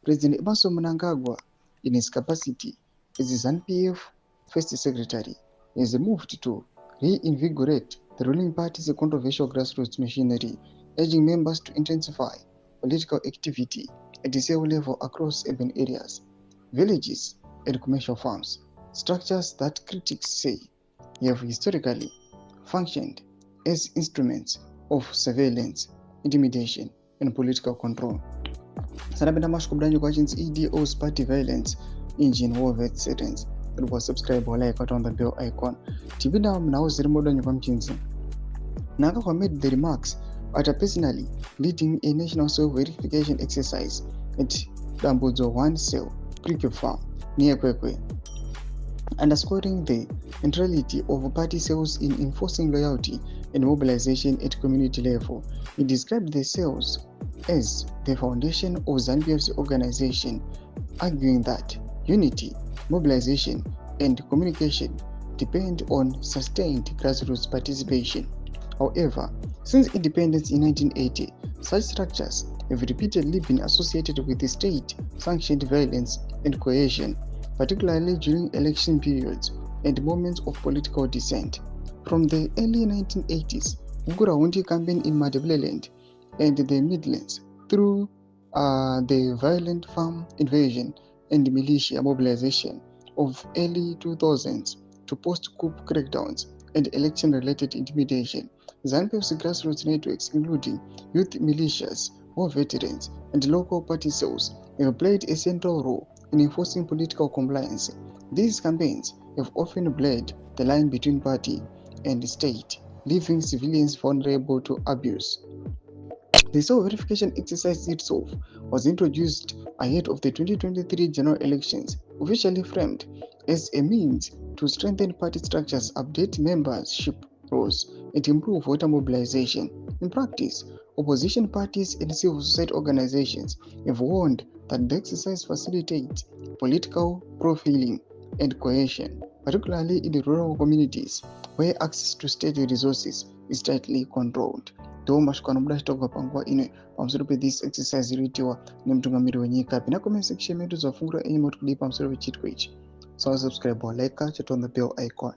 President Emmerson Mnangagwa, in his capacity as the ZANU-PF First Secretary, has moved to reinvigorate the ruling party's controversial grassroots machinery, urging members to intensify political activity at the cell level across urban areas, villages, and commercial farms, structures that critics say have historically functioned as instruments of surveillance, intimidation, and political control. Sanapenda mashikubdanyi kwachinzi EDO's party violence engine war veterans kuti subscribe wala ikata on the bell icon. Tipinda mnawo ziri modwanyi kwa mchinzi. Nangagwa made the remarks after personally leading a national cell verification exercise at Dambudzo 1 cell cricket farm near Kwekwe, underscoring the centrality of party cells in enforcing loyalty and mobilization at community level. He described the cells as the foundation of ZANU-PF's organization, arguing that unity, mobilization, and communication depend on sustained grassroots participation. However, since independence in 1980, such structures have repeatedly been associated with the state-sanctioned violence and coercion, particularly during election periods and moments of political dissent. From the early 1980s, Uguraundi campaign in Madebeleland and the Midlands through the violent farm invasion and militia mobilization of early 2000s to post-coup crackdowns and election-related intimidation, ZANU-PF's grassroots networks, including youth militias, war veterans, and local party cells, have played a central role in enforcing political compliance. These campaigns have often blurred the line between party and state, leaving civilians vulnerable to abuse. The cell verification exercise itself was introduced ahead of the 2023 general elections, officially framed as a means to strengthen party structures, update membership roles, and improve voter mobilization. In practice, opposition parties and civil society organizations have warned that the exercise facilitates political profiling and coercion, particularly in the rural communities where access to state resources is tightly controlled. Ndiwo mashikano mudachitogwa panguva ino pamusoro pe-this exercise inoitiwa nemutungamiri wenyika. Pina comment section medu zvafungura enyu moti kudii pamusoro pechitwa ichi. So subscribe or like, chat on the bell icon.